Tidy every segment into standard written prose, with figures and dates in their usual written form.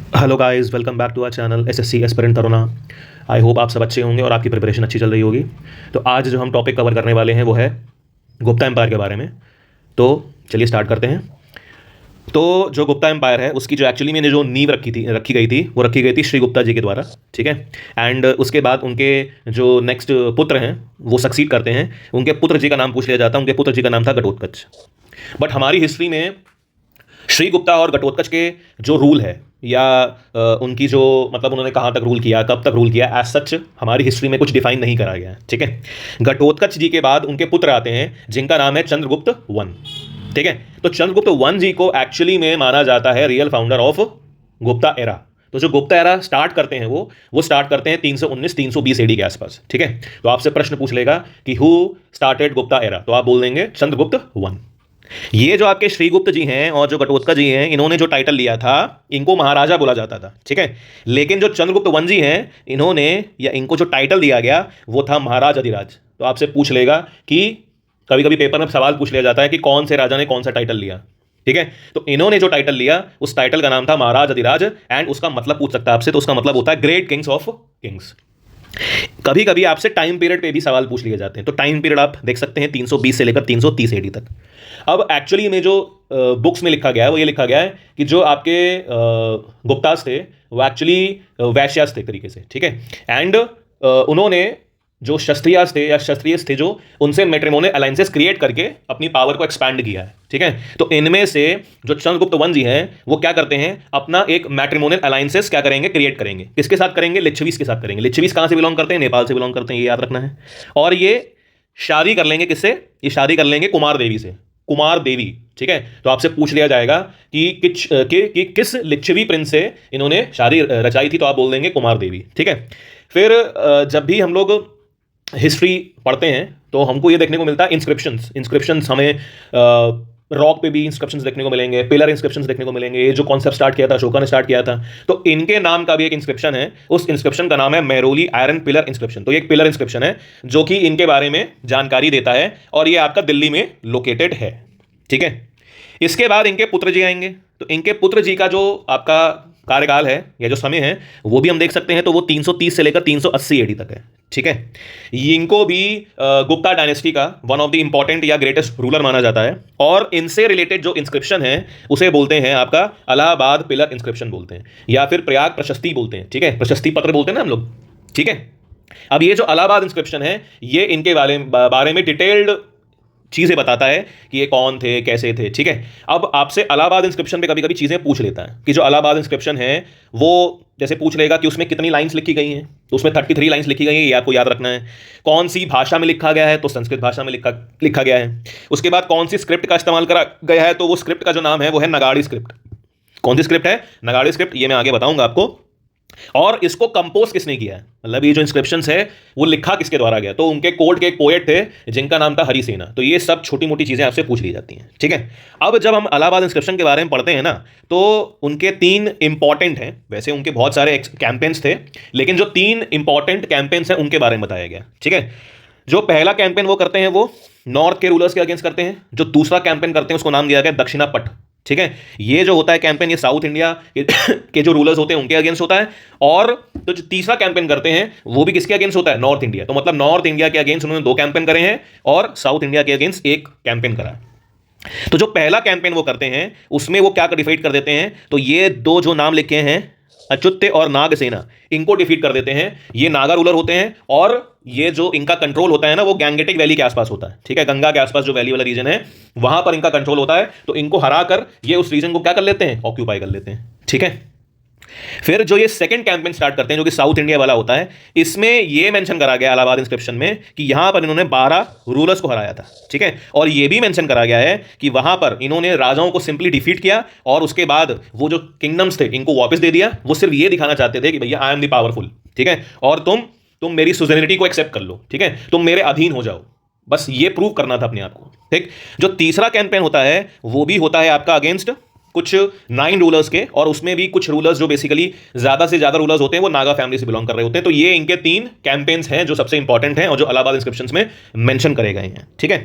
Hello guys, welcome back to our channel SSC aspirant Taruna. I hope आप सब अच्छे होंगे और आपकी प्रिपरेशन अच्छी चल रही होगी। तो आज जो हम टॉपिक कवर करने वाले हैं वो है गुप्ता एम्पायर के बारे में। तो चलिए स्टार्ट करते हैं। तो जो गुप्ता एम्पायर है उसकी जो एक्चुअली मैंने जो नींव रखी गई थी श्रीगुप्ता जी के द्वारा। ठीक है। एंड उसके बाद उनके जो नेक्स्ट पुत्र हैं वो सक्सीड करते हैं। उनके पुत्र जी का नाम पूछ लिया जाता है। उनके पुत्र जी का नाम था घटोत्कच। बट हमारी हिस्ट्री में श्रीगुप्ता और घटोत्कच के जो रूल है या उनकी जो मतलब उन्होंने कहाँ तक रूल किया, कब तक रूल किया, एज सच हमारी हिस्ट्री में कुछ डिफाइन नहीं करा गया है। ठीक है। घटोत्कच जी के बाद उनके पुत्र आते हैं जिनका नाम है चंद्रगुप्त वन। ठीक है। तो चंद्रगुप्त वन जी को एक्चुअली में माना जाता है real founder of Gupta era. तो जो गुप्ता एरा स्टार्ट करते हैं वो स्टार्ट करते हैं 319 320 एडी के आसपास। ठीक है। तो आपसे प्रश्न पूछ लेगा कि हु स्टार्टेड गुप्ता एरा, तो आप बोल देंगे चंद्रगुप्त वन। ये जो आपके श्रीगुप्त जी हैं और जो घटोत्कच जी हैं, इन्होंने जो टाइटल लिया था इनको महाराजा बोला जाता था। ठीक है। लेकिन जो चंद्रगुप्त वन जी हैं, इन्होंने या इनको जो टाइटल दिया गया वो था महाराज अधिराज। तो आपसे पूछ लेगा कि कभी कभी पेपर में सवाल पूछ लिया जाता है कि कौन से राजा ने कौन सा टाइटल लिया। ठीक है। तो इन्होंने जो टाइटल लिया उस टाइटल का नाम था महाराज अधिराज। एंड उसका मतलब पूछ सकता है आपसे, तो उसका मतलब होता है ग्रेट किंग्स ऑफ किंग्स। कभी कभी आपसे टाइम पीरियड पे भी सवाल पूछ लिए जाते हैं। तो टाइम पीरियड आप देख सकते हैं 320 से लेकर 330 एडी तक। अब एक्चुअली में जो बुक्स में लिखा गया है वो ये लिखा गया है कि जो आपके गुप्तास थे वो एक्चुअली वैश्यास थे एक तरीके से। ठीक है। एंड उन्होंने जो क्षत्रियास थे या क्षत्रियस थे जो उनसे मैट्रिमोनियल अलायंसेस क्रिएट करके अपनी पावर को एक्सपैंड किया है। ठीक है। तो इनमें से जो चंद्रगुप्त वन जी हैं वो क्या करते हैं, अपना एक मैट्रिमोनियल अलायंसेस क्या करेंगे, क्रिएट करेंगे। किसके साथ करेंगे? लिच्छवीस के साथ करेंगे। लिच्छवीस कहाँ से बिलोंग करते हैं? नेपाल से बिलोंग करते हैं, ये याद रखना है। और ये शादी कर लेंगे किससे? ये शादी कर लेंगे कुमार देवी से। कुमार देवी। ठीक है। तो आपसे पूछ लिया जाएगा कि किस लिच्छवी प्रिंस से इन्होंने शादी रचाई थी, तो आप बोल देंगे कुमार देवी। ठीक है। फिर जब भी हम लोग हिस्ट्री पढ़ते हैं तो हमको ये देखने को मिलता है इंस्क्रिप्शंस हमें रॉक पे भी इंस्क्रिप्शंस देखने को मिलेंगे, पिलर इंस्क्रिप्शंस देखने को मिलेंगे। ये जो कॉन्सेप्ट स्टार्ट किया था अशोका ने स्टार्ट किया था, तो इनके नाम का भी एक इंस्क्रिप्शन है। उस इंस्क्रिप्शन का नाम है मेहरौली आयरन पिलर इंस्क्रिप्शन। तो ये एक पिलर इंस्क्रिप्शन है जो कि इनके बारे में जानकारी देता है और ये आपका दिल्ली में लोकेटेड है। ठीक है। इसके बाद इनके पुत्र जी आएंगे। तो इनके पुत्र जी का जो आपका कार्यकाल है या जो समय है वो भी हम देख सकते हैं। तो वो 330 से लेकर 380 एडी तक है। ठीक है। इनको भी गुप्ता डायनेस्टी का वन ऑफ द इंपॉर्टेंट या ग्रेटेस्ट रूलर माना जाता है। और इनसे रिलेटेड जो इंस्क्रिप्शन है उसे बोलते हैं आपका इलाहाबाद पिलर इंस्क्रिप्शन बोलते हैं, या फिर प्रयाग प्रशस्ति बोलते हैं। ठीक है। प्रशस्ति पत्र बोलते हैं ना हम लोग। ठीक है। अब ये जो इलाहाबाद इंस्क्रिप्शन है ये इनके बारे में डिटेल्ड चीज़ें बताता है कि ये कौन थे, कैसे थे। ठीक है। अब आपसे इलाहाबाद इंस्क्रिप्शन पे कभी कभी चीज़ें पूछ लेता है कि जो इलाहाबाद इंस्क्रिप्शन है वो जैसे पूछ लेगा कि उसमें कितनी लाइंस लिखी गई हैं। तो उसमें 33 लाइंस लिखी गई हैं, ये आपको याद रखना है। कौन सी भाषा में लिखा गया है? तो संस्कृत भाषा में लिखा गया है। उसके बाद कौन सी स्क्रिप्ट का इस्तेमाल करा गया है? तो वो स्क्रिप्ट का जो नाम है वो है नगाड़ी स्क्रिप्ट। कौन सी स्क्रिप्ट है? नगाड़ी स्क्रिप्ट। ये मैं आगे बताऊंगा आपको। और इसको कंपोज किसने किया है, मतलब ये जो इंस्क्रिप्शंस है वो लिखा किसके द्वारा गया? तो उनके कोर्ट के एक पोएट थे जिनका नाम था हरिसेना। तो ये सब छोटी मोटी चीजें आपसे पूछ ली जाती हैं। ठीक है। अब जब हम इलाहाबाद इंस्क्रिप्शन के बारे में पढ़ते हैं ना, तो उनके 3 इंपॉर्टेंट हैं। वैसे उनके बहुत सारे कैंपेन्स थे, लेकिन जो 3 इंपॉर्टेंट कैंपेन्स हैं उनके बारे में बताया गया। ठीक है। जो पहला कैंपेन वो करते हैं वो नॉर्थ के रूलर्स के अगेंस्ट करते हैं। जो दूसरा कैंपेन करते हैं उसको नाम दिया गया दक्षिणापट। ठीक है। ये जो होता है कैंपेन, ये साउथ इंडिया के जो रूलर्स होते हैं उनके अगेंस्ट होता है। और तो जो तीसरा कैंपेन करते हैं वो भी किसके अगेंस्ट होता है? North India. तो मतलब नॉर्थ इंडिया के अगेंस्ट उन्होंने 2 कैंपेन करे हैं और साउथ इंडिया के अगेंस्ट 1 कैंपेन करा है। तो जो पहला कैंपेन वो करते हैं उसमें वो क्या डिफीट कर देते हैं? तो ये 2 जो नाम लिखे हैं अच्युत्य और नागसेना, इनको डिफीट कर देते हैं। ये नागा रूलर होते हैं और ये जो इनका कंट्रोल होता है ना वो गैंगेटिक वैली के आसपास होता है। ठीक है। गंगा के आसपास जो वैली वाला रीजन है वहां पर इनका कंट्रोल होता है। तो इनको हरा कर ये उस रीजन को क्या कर लेते हैं? ऑक्यूपाई कर लेते हैं। ठीक है। फिर जो ये सेकंड कैंपेन स्टार्ट करते हैं जो कि साउथ इंडिया वाला होता है, इसमें ये मेंशन करा गया इलाहाबाद इंस्क्रिप्शन में कि यहां पर इन्होंने 12 रूलर्स को हराया था। ठीक है। और ये भी मेंशन करा गया है कि वहां पर इन्होंने राजाओं को सिंपली डिफीट किया और उसके बाद वो जो किंगडम्स थे इनको वापस दे दिया। वो सिर्फ ये दिखाना चाहते थे कि भैया आई एम द पावरफुल। ठीक है। और तुम मेरी सुजेनिटी को एक्सेप्ट कर लो। ठीक है। तुम मेरे अधीन हो जाओ। बस ये प्रूव करना था अपने आप को। ठीक। जो तीसरा कैंपेन होता है वो भी होता है आपका अगेंस्ट कुछ 9 रूलर्स के, और उसमें भी कुछ रूलर्स जो बेसिकली ज्यादा से ज्यादा रूलर्स होते हैं वो नागा फैमिली से बिलोंग कर रहे होते हैं। तो ये इनके 3 कैंपेन्स हैं जो सबसे इंपॉर्टेंट हैं और जो इलाहाबाद इंस्क्रिप्शंस में मेंशन करे गए हैं। ठीक है।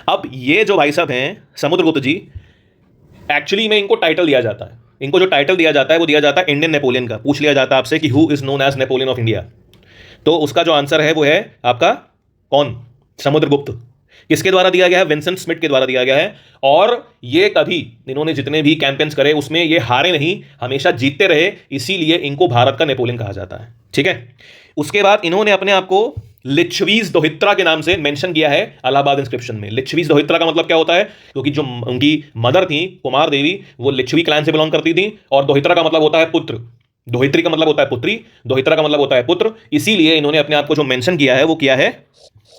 अब ये जो भाई साहब हैं समुद्रगुप्त जी, एक्चुअली में इनको टाइटल दिया जाता है इनको जो टाइटल दिया जाता है वो दिया जाता है इंडियन नेपोलियन का। पूछ लिया जाता है आपसे कि who is known as Napoleon of India, तो उसका जो आंसर है वो है आपका कौन, समुद्रगुप्त। किसके द्वारा दिया गया है, विंसेंट स्मिथ के द्वारा दिया गया है। और ये कभी इन्होंने जितने भी कैंपेन्स करे उसमें ये हारे नहीं, हमेशा जीतते रहे, इसीलिए इनको भारत का नेपोलियन कहा जाता है। ठीक है, उसके बाद इन्होंने अपने आप को लिच्छवीज दोहित्रा के नाम से मेंशन किया है इलाहाबाद इंस्क्रिप्शन में। लिच्छवीज दोहित्रा का मतलब क्या होता है, क्योंकि जो उनकी मदर थी कुमार देवी वो लिच्छवी क्लैन से बिलोंग करती थी, और दोहित्रा का मतलब होता है पुत्र, दोहित्री का मतलब होता है पुत्री, दोहित्रा का मतलब होता है पुत्र, इसीलिए इन्होंने अपने आप को जो मेंशन किया है वो किया है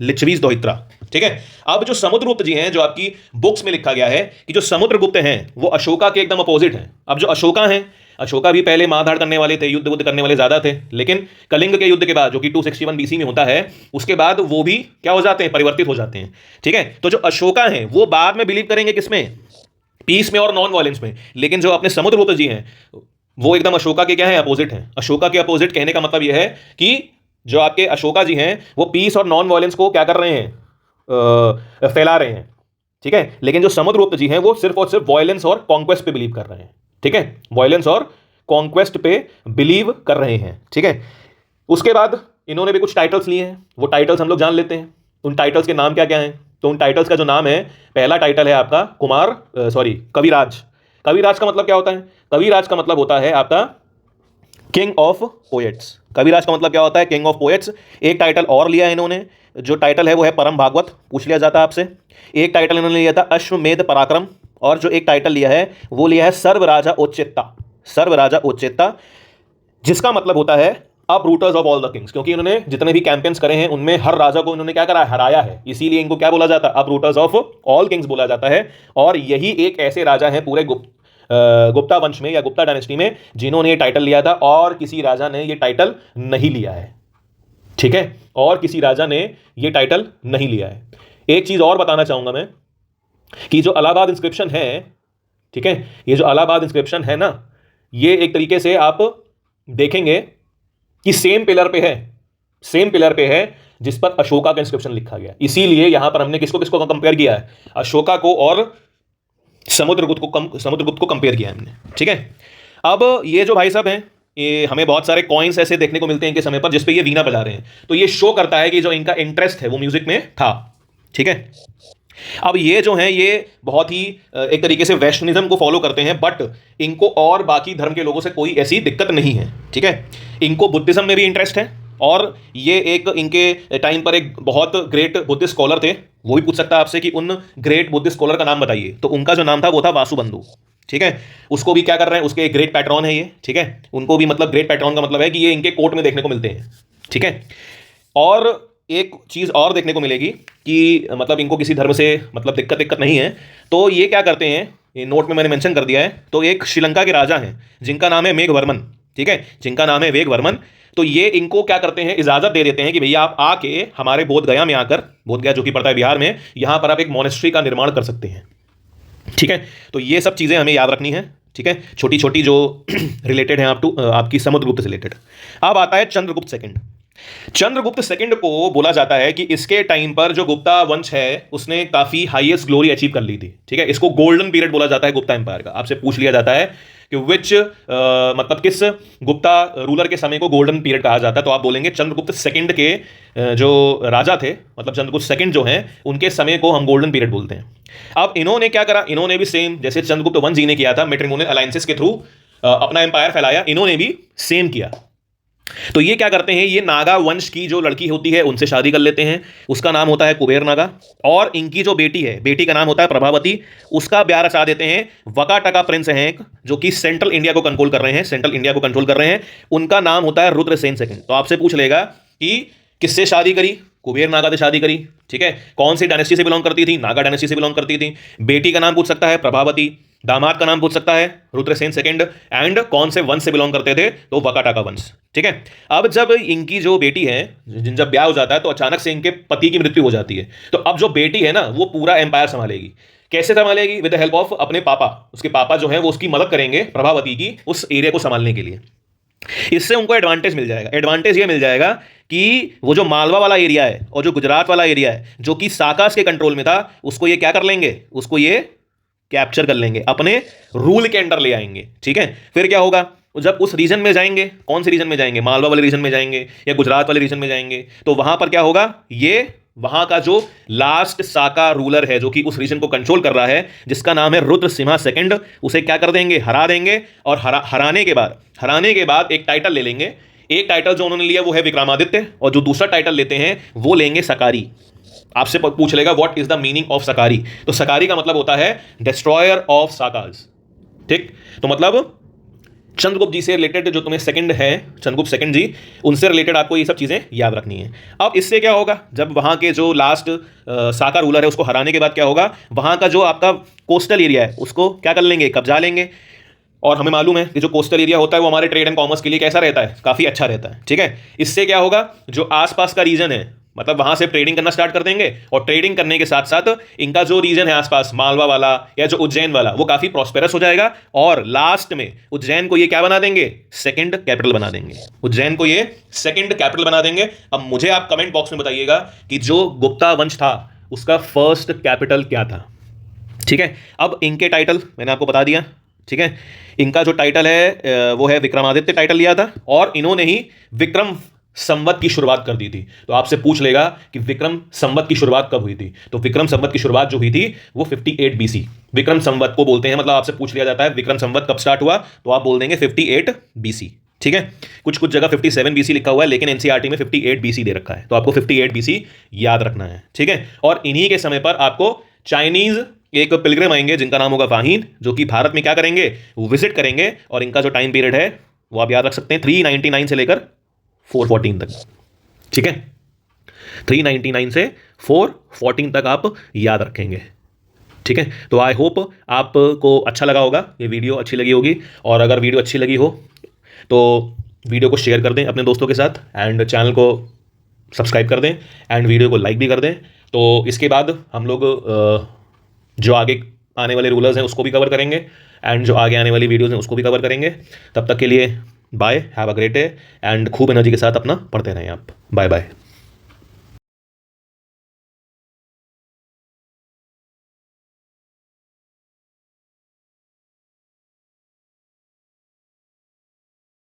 लिच्छवीज दोहित्रा। ठीक है, अब जो समुद्रगुप्त जी हैं, जो आपकी बुक्स में लिखा गया है कि जो समुद्रगुप्त हैं वो अशोका के एकदम अपोजिट हैं। अब जो अशोका हैं, अशोका भी पहले मारधाड़ करने वाले थे, युद्ध करने वाले ज्यादा थे, लेकिन कलिंग के युद्ध के बाद जो कि 261 बीसी में होता है, उसके बाद वो भी क्या हो जाते हैं, परिवर्तित हो जाते हैं। ठीक है, तो जो अशोका हैं वो बाद में बिलीव करेंगे किसमें, पीस में और नॉन वायलेंस में, लेकिन जो अपने समुद्रगुप्त जी हैं वो एकदम अशोका के क्या है, अपोजिट हैं। अशोका के अपोजिट कहने का मतलब यह है कि जो आपके अशोका जी हैं वो पीस और नॉन वायलेंस को क्या कर रहे हैं, फैला रहे हैं। ठीक है, लेकिन जो समुद्रगुप्त जी हैं वो सिर्फ और सिर्फ वायलेंस और कॉन्क्वेस्ट पे बिलीव कर रहे हैं। ठीक है, वायलेंस और कॉन्क्वेस्ट पे बिलीव कर रहे हैं। ठीक है, उसके बाद इन्होंने भी कुछ टाइटल्स लिए हैं, वो टाइटल्स हम लोग जान लेते हैं। उन टाइटल्स के नाम क्या क्या हैं, तो उन टाइटल्स का जो नाम है, पहला टाइटल है आपका कविराज। कविराज का मतलब क्या होता है, कविराज का मतलब होता है आपका किंग ऑफ पोएट्स। कविराज का मतलब क्या होता है, किंग ऑफ पोएट्स। एक टाइटल और लिया है इन्होंने, जो टाइटल है वो है परम भागवत, पूछ लिया जाता है आपसे। एक टाइटल इन्होंने लिया था अश्वमेध पराक्रम, और जो एक टाइटल लिया है वो लिया है सर्व राजा उच्चेत्ता। सर्व राजा उच्चेत्ता, जिसका मतलब होता है अपरूटर्स ऑफ ऑल द किंग्स, क्योंकि इन्होंने जितने भी कैंपेन्स करे हैं उनमें हर राजा को इन्होंने क्या करा है, हराया है, इसीलिए इनको क्या बोला जाता है, अपरूटर्स ऑफ ऑल किंग्स बोला जाता है। और यही एक ऐसे राजा हैं पूरे गुप्ता वंश में या गुप्ता डायनेस्टी में जिन्होंने ये टाइटल लिया था, और किसी राजा ने ये टाइटल नहीं लिया है। ठीक है, और किसी राजा ने ये टाइटल नहीं लिया है। एक चीज और बताना चाहूंगा मैं कि जो इलाहाबाद इंस्क्रिप्शन है, ठीक है, ये जो इलाहाबाद इंस्क्रिप्शन है ना, ये एक तरीके से आप देखेंगे कि सेम पिलर पे है, सेम पिलर पे है जिस पर अशोका का इंस्क्रिप्शन लिखा गया। इसीलिए यहां पर हमने किसको किसको कंपेयर किया है, अशोका को और समुद्रगुप्त को कंपेयर किया है हमने। ठीक है, अब ये जो भाई साहब हैं, ये हमें बहुत सारे कॉइन्स ऐसे देखने को मिलते हैं इनके समय पर जिस पे ये वीणा बजा रहे हैं, तो ये शो करता है कि जो इनका इंटरेस्ट है वो म्यूजिक में था। ठीक है, अब ये जो है ये बहुत ही एक तरीके से वेस्टर्निज्म को फॉलो करते हैं, बट इनको और बाकी धर्म के लोगों से कोई ऐसी दिक्कत नहीं है। ठीक है, इनको बुद्धिज्म में भी इंटरेस्ट है, और ये एक इनके टाइम पर एक बहुत ग्रेट बुद्धिस्ट स्कॉलर थे। वो भी पूछ सकता है आपसे कि उन ग्रेट बुद्धिस्ट स्कॉलर का नाम बताइए, तो उनका जो नाम था वो था वासुबंधु। ठीक है, उसको भी क्या कर रहे हैं, उसके एक ग्रेट पैट्रॉन है ये। ठीक है, उनको भी मतलब ग्रेट पैट्रॉन का मतलब है कि ये इनके कोर्ट में देखने को मिलते हैं। ठीक है, और एक चीज़ और देखने को मिलेगी कि मतलब इनको किसी धर्म से मतलब दिक्कत नहीं है, तो ये क्या करते हैं, ये नोट में मैंने मेंशन कर दिया है। तो एक श्रीलंका के राजा हैं जिनका नाम है मेघवर्मन। ठीक है, जिनका नाम है मेघवर्मन, तो ये इनको क्या करते हैं, इजाज़त दे देते हैं कि भैया आप आके हमारे बोधगया में आकर, बोधगया जो कि पड़ता है बिहार में, यहाँ पर आप एक मोनेस्ट्री का निर्माण कर सकते हैं। ठीक है, तो ये सब चीज़ें हमें याद रखनी है। ठीक है, छोटी छोटी जो रिलेटेड है आपकी समुद्रगुप्त से रिलेटेड। अब आता है चंद्रगुप्त सेकंड। चंद्रगुप्त सेकंड को बोला जाता है कि इसके टाइम पर जो गुप्ता वंश है उसने काफी हाईएस्ट ग्लोरी अचीव कर ली थी। ठीक है, इसको गोल्डन पीरियड बोला जाता है गुप्ता एम्पायर का। आपसे पूछ लिया जाता है कि विच मतलब किस गुप्ता रूलर के समय को गोल्डन पीरियड कहा जाता है, तो आप बोलेंगे चंद्रगुप्त सेकंड के जो राजा थे, मतलब चंद्रगुप्त सेकंड जो हैं उनके समय को हम गोल्डन पीरियड बोलते हैं। अब इन्होंने क्या करा, इन्होंने भी सेम जैसे चंद्रगुप्त वंश जी ने किया था, मैट्रिमोनियल अलायंसेस के थ्रू अपना एम्पायर फैलाया, इन्होंने भी सेम किया। तो ये क्या करते हैं, ये नागा वंश की जो लड़की होती है उनसे शादी कर लेते हैं, उसका नाम होता है कुबेर नागा, और इनकी जो बेटी है, बेटी का नाम होता है प्रभावती, उसका ब्याह रचा देते हैं वकाटका प्रिंस हैं एक, जो कि सेंट्रल इंडिया को कंट्रोल कर रहे हैं, सेंट्रल इंडिया को कंट्रोल कर रहे हैं, उनका नाम होता है रुद्रसेन सेकंड। तो आपसे पूछ लेगा कि किससे शादी करी, कुबेर नागा से शादी करी। ठीक है, कौन सी डायनेस्टी से बिलोंग करती थी, नागा डायनेस्टी से बिलोंग करती थी। बेटी का नाम पूछ सकता है प्रभावती, दामाद का नाम पूछ सकता है रुद्रसेन सेकंड, एंड कौन से वंश से बिलोंग करते थे, तो वकाटका वंश। ठीक है, अब जब इनकी जो बेटी है, जब ब्याह हो जाता है तो अचानक से इनके पति की मृत्यु हो जाती है, तो अब जो बेटी है ना वो पूरा एम्पायर संभालेगी। कैसे संभालेगी, विद द हेल्प ऑफ अपने पापा, उसके पापा जो है वो उसकी मदद करेंगे प्रभावती की उस एरिया को संभालने के लिए। इससे उनको एडवांटेज मिल जाएगा, एडवांटेज ये मिल जाएगा कि वो जो मालवा वाला एरिया है और जो गुजरात वाला एरिया है जो कि साकास के कंट्रोल में था, उसको ये क्या कर लेंगे, उसको ये कैप्चर कर लेंगे, अपने रूल के अंडर ले आएंगे। ठीक है, फिर क्या होगा, जब उस रीजन में जाएंगे, कौन से रीजन में जाएंगे, मालवा वाले रीजन में जाएंगे या गुजरात वाले रीजन में जाएंगे, तो वहां पर क्या होगा, ये वहां का जो लास्ट साका रूलर है जो कि उस रीजन को कंट्रोल कर रहा है, जिसका नाम है रुद्र सिम्हा सेकंड, उसे क्या कर देंगे, हरा देंगे। और हराने के बाद एक टाइटल ले लेंगे। एक टाइटल जो उन्होंने लिया वो है विक्रमादित्य, और जो दूसरा टाइटल लेते हैं वो लेंगे सकारी। आपसे पूछ लेगा what is the meaning of सकारी, तो सकारी का मतलब होता है डिस्ट्रॉयर ऑफ साकाज। ठीक, तो मतलब चंद्रगुप्त जी से रिलेटेड जो तुम्हें सेकंड है, चंद्रगुप्त सेकंड जी, उनसे रिलेटेड आपको ये सब चीज़ें याद रखनी है। अब इससे क्या होगा, जब वहाँ के जो लास्ट साका रूलर है उसको हराने के बाद क्या होगा, वहाँ का जो आपका कोस्टल एरिया है उसको क्या कर लेंगे, कब्जा लेंगे। और हमें मालूम है कि जो कोस्टल एरिया होता है वो हमारे ट्रेड एंड कॉमर्स के लिए कैसा रहता है, काफ़ी अच्छा रहता है। ठीक है, इससे क्या होगा, जो आसपास का रीजन है, मतलब वहां से ट्रेडिंग करना स्टार्ट कर देंगे, और ट्रेडिंग करने के साथ साथ इनका जो रीजन है आसपास, मालवा वाला या जो उज्जैन वाला, वो काफी प्रॉस्पेरस हो जाएगा। और लास्ट में उज्जैन को ये क्या बना देंगे, सेकंड कैपिटल बना देंगे। उज्जैन को ये सेकंड कैपिटल बना देंगे। अब मुझे आप कमेंट बॉक्स में बताइएगा कि जो गुप्ता वंश था उसका फर्स्ट कैपिटल क्या था। ठीक है, अब इनके टाइटल मैंने आपको बता दिया। ठीक है, इनका जो टाइटल है वो है विक्रमादित्य टाइटल लिया था, और इन्होंने ही विक्रम संवत की शुरुआत कर दी थी। तो आपसे पूछ लेगा कि विक्रम संवत की शुरुआत कब हुई थी, तो विक्रम संवत की शुरुआत जो हुई थी वो 58 बीसी विक्रम संवत को बोलते हैं। मतलब आपसे पूछ लिया जाता है विक्रम संवत कब स्टार्ट हुआ, तो आप बोल देंगे 58 बीसी। ठीक है, कुछ जगह 57 बीसी लिखा हुआ है, लेकिन एनसीईआरटी में 58 बीसी दे रखा है, तो आपको 58 बीसी याद रखना है। ठीक है, और इन्हीं के समय पर आपको चाइनीज एक पिलग्रिम आएंगे जिनका नाम होगा वाहिन, जो कि भारत में क्या करेंगे, विजिट करेंगे। और इनका जो टाइम पीरियड है वो आप याद रख सकते हैं 399 से लेकर 414 तक। ठीक है, 399 से 414 तक आप याद रखेंगे। ठीक है, तो आई होप आपको अच्छा लगा होगा, ये वीडियो अच्छी लगी होगी। और अगर वीडियो अच्छी लगी हो तो वीडियो को शेयर कर दें अपने दोस्तों के साथ, एंड चैनल को सब्सक्राइब कर दें, एंड वीडियो को लाइक भी कर दें। तो इसके बाद हम लोग जो आगे आने वाले रूलर्स हैं उसको भी कवर करेंगे, एंड जो आगे आने वाली वीडियोज़ हैं उसको भी कवर करेंगे। तब तक के लिए bye, have a great day, and खूब एनर्जी के साथ अपना पढ़ते रहें आप। Bye bye.